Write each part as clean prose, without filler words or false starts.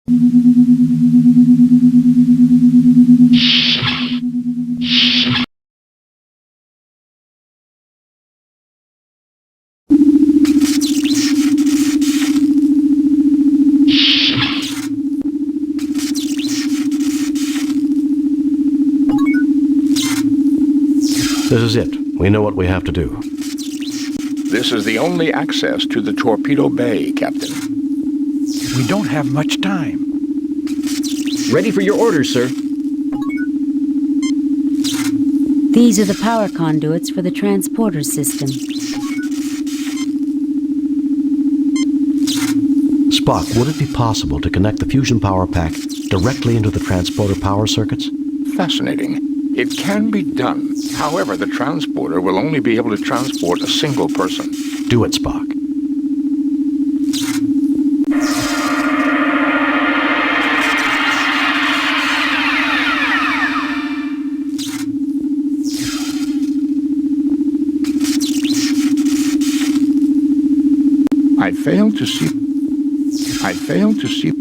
This is it. We know what we have to do. This is the only access to the torpedo bay, Captain. We don't have much time. Ready for your orders, sir. These are the power conduits for the transporter system. Spock, would it be possible to connect the fusion power pack directly into the transporter power circuits? Fascinating. It can be done. However, the transporter will only be able to transport a single person. Do it, Spock. I fail to see...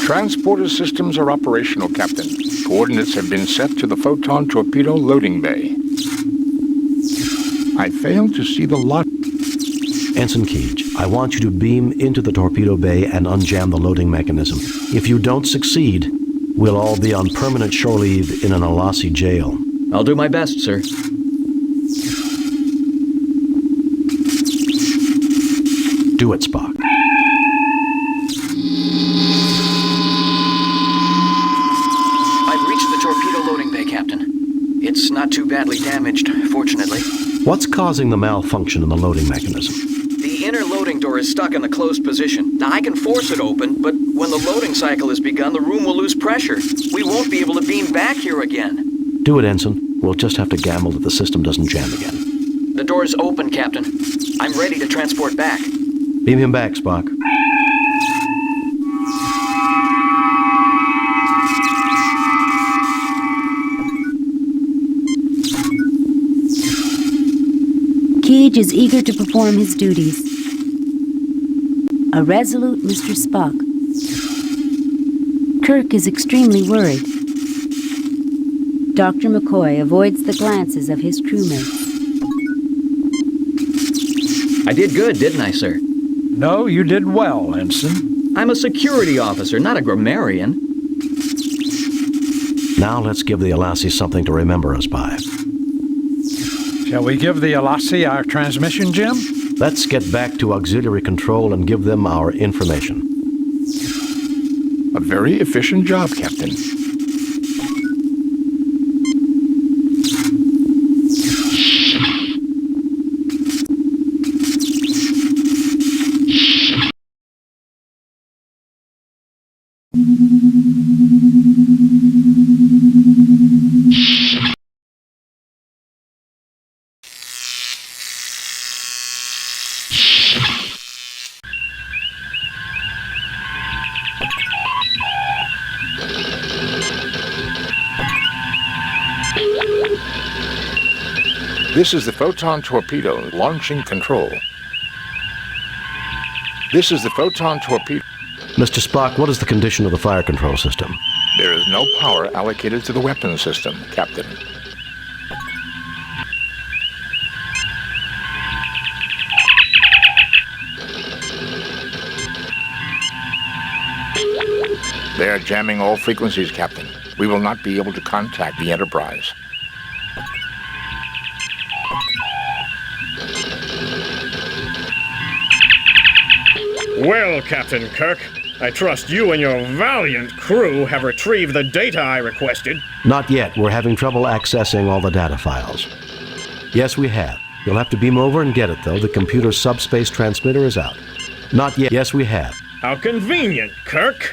Transporter systems are operational, Captain. Coordinates have been set to the photon torpedo loading bay. I fail to see the lot... Ensign Keege, I want you to beam into the torpedo bay and unjam the loading mechanism. If you don't succeed, we'll all be on permanent shore leave in an Alassi jail. I'll do my best, sir. Do it, Spock. I've reached the torpedo loading bay, Captain. It's not too badly damaged, fortunately. What's causing the malfunction in the loading mechanism? The inner loading door is stuck in the closed position. Now, I can force it open, but when the loading cycle has begun, the room will lose pressure. We won't be able to beam back here again. Do it, Ensign. We'll just have to gamble that the system doesn't jam again. The door's open, Captain. I'm ready to transport back. Beam him back, Spock. Keege is eager to perform his duties. A resolute Mr. Spock. Kirk is extremely worried. Dr. McCoy avoids the glances of his crewmates. I did good, didn't I, sir? No, you did well, Ensign. I'm a security officer, not a grammarian. Now let's give the Alassi something to remember us by. Shall we give the Alassi our transmission, Jim? Let's get back to auxiliary control and give them our information. A very efficient job, Captain. This is the photon torpedo launching control. This is the photon torpedo. Mr. Spock, what is the condition of the fire control system? There is no power allocated to the weapons system, Captain. They are jamming all frequencies, Captain. We will not be able to contact the Enterprise. Well, Captain Kirk, I trust you and your valiant crew have retrieved the data I requested. Not yet. We're having trouble accessing all the data files. Yes, we have. You'll have to beam over and get it, though. The computer's subspace transmitter is out. Not yet. Yes, we have. How convenient, Kirk.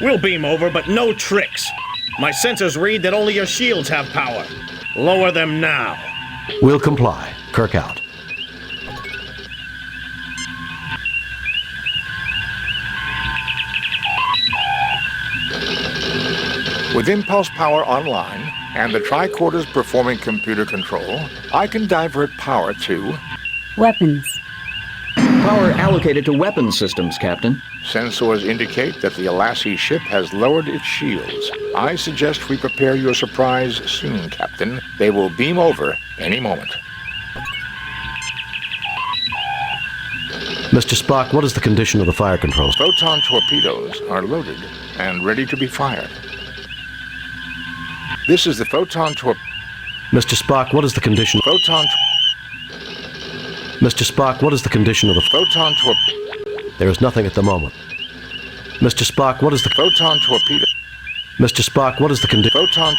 We'll beam over, but no tricks. My sensors read that only your shields have power. Lower them now. We'll comply. Kirk out. With impulse power online and the tricorders performing computer control, I can divert power to Weapons. Power allocated to weapons systems, Captain. Sensors indicate that the Alassi ship has lowered its shields. I suggest we prepare your surprise soon, Captain. They will beam over any moment. Mr. Spock, what is the condition of the fire controls? Photon torpedoes are loaded and ready to be fired. This is the photon Mr. Spock, what is the condition? Mr. Spock, what is the condition of the photon There is nothing at the moment. Mr. Spock, what is the photon torpedo? Mr. Spock, what is the condition? Photon.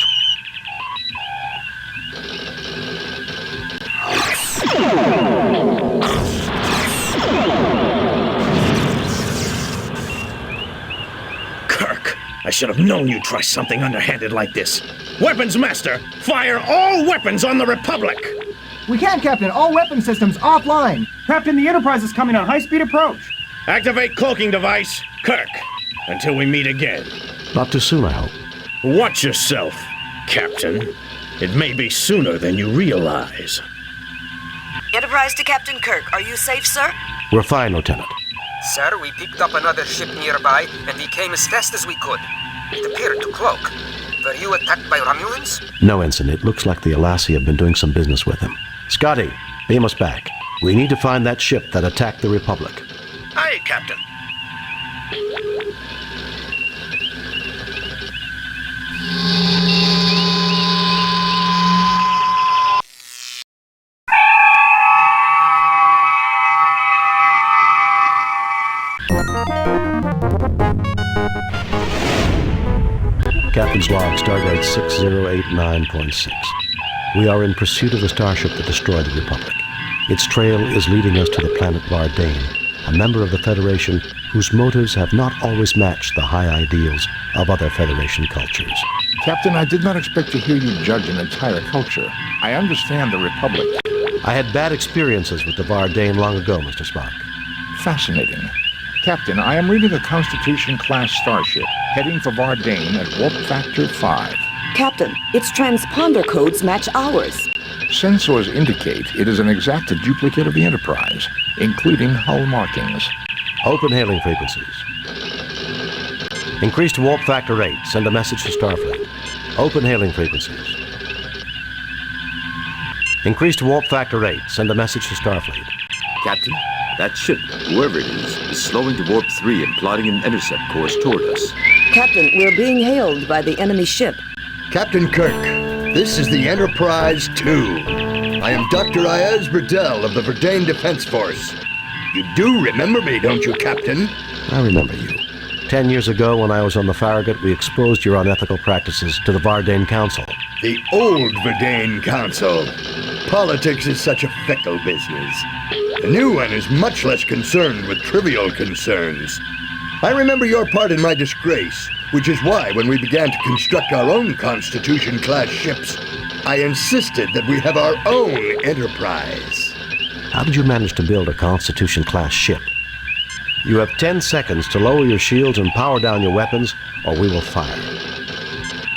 Kirk, I should have known you'd try something underhanded like this. Weapons Master, fire all weapons on the Republic! We can't, Captain. All weapon systems offline. Captain, the Enterprise is coming on high-speed approach. Activate cloaking device, Kirk, until we meet again. Not too soon, I hope. Watch yourself, Captain. It may be sooner than you realize. Enterprise to Captain Kirk. Are you safe, sir? We're fine, Lieutenant. Sir, we picked up another ship nearby, and we came as fast as we could. It appeared to cloak. Were you attacked by Romulans? No, Ensign. It looks like the Alassi have been doing some business with him. Scotty, beam us back. We need to find that ship that attacked the Republic. Aye, Captain. Captain's log, Stardate 6089.6. We are in pursuit of the starship that destroyed the Republic. Its trail is leading us to the planet Vardane, a member of the Federation whose motives have not always matched the high ideals of other Federation cultures. Captain, I did not expect to hear you judge an entire culture. I understand the Republic. I had bad experiences with the Vardane long ago, Mr. Spock. Fascinating. Captain, I am reading a Constitution-class starship heading for Vardane at warp factor 5. Captain, its transponder codes match ours. Sensors indicate it is an exact duplicate of the Enterprise, including hull markings. Open hailing frequencies. Increase to warp factor 8. Send a message to Starfleet. Open hailing frequencies. Increase to warp factor 8. Send a message to Starfleet. Captain, that ship, whoever it is slowing to warp 3 and plotting an intercept course toward us. Captain, we're being hailed by the enemy ship. Captain Kirk, this is the Enterprise 2. I am Dr. Ayaz Burdell of the Verdane Defense Force. You do remember me, don't you, Captain? I remember you. 10 years ago, when I was on the Farragut, we exposed your unethical practices to the Vardane Council. The old Verdane Council. Politics is such a fickle business. The new one is much less concerned with trivial concerns. I remember your part in my disgrace, which is why when we began to construct our own Constitution-class ships, I insisted that we have our own Enterprise. How did you manage to build a Constitution-class ship? You have 10 seconds to lower your shields and power down your weapons, or we will fire.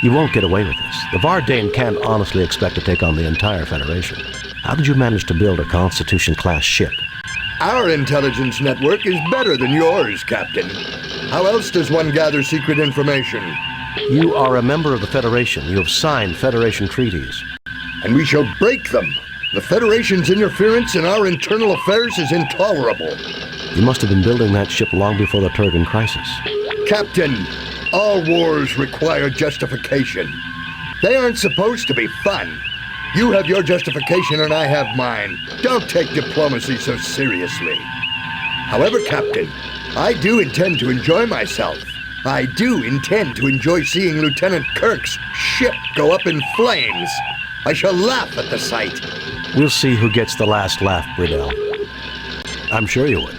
You won't get away with this. The Vardane can't honestly expect to take on the entire Federation. How did you manage to build a Constitution-class ship? Our intelligence network is better than yours, Captain. How else does one gather secret information? You are a member of the Federation. You have signed Federation treaties. And we shall break them. The Federation's interference in our internal affairs is intolerable. You must have been building that ship long before the Turgan crisis. Captain, all wars require justification. They aren't supposed to be fun. You have your justification and I have mine. Don't take diplomacy so seriously. However, Captain, I do intend to enjoy myself. I do intend to enjoy seeing Lieutenant Kirk's ship go up in flames. I shall laugh at the sight. We'll see who gets the last laugh, Burdell. I'm sure you would.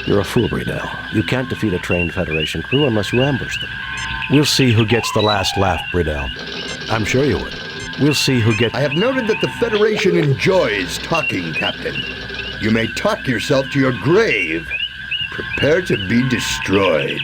You're a fool, Burdell. You can't defeat a trained Federation crew unless you ambush them. We'll see who gets the last laugh, Burdell. I'm sure you would. We'll see who gets... I have noted that the Federation enjoys talking, Captain. You may talk yourself to your grave. Prepare to be destroyed.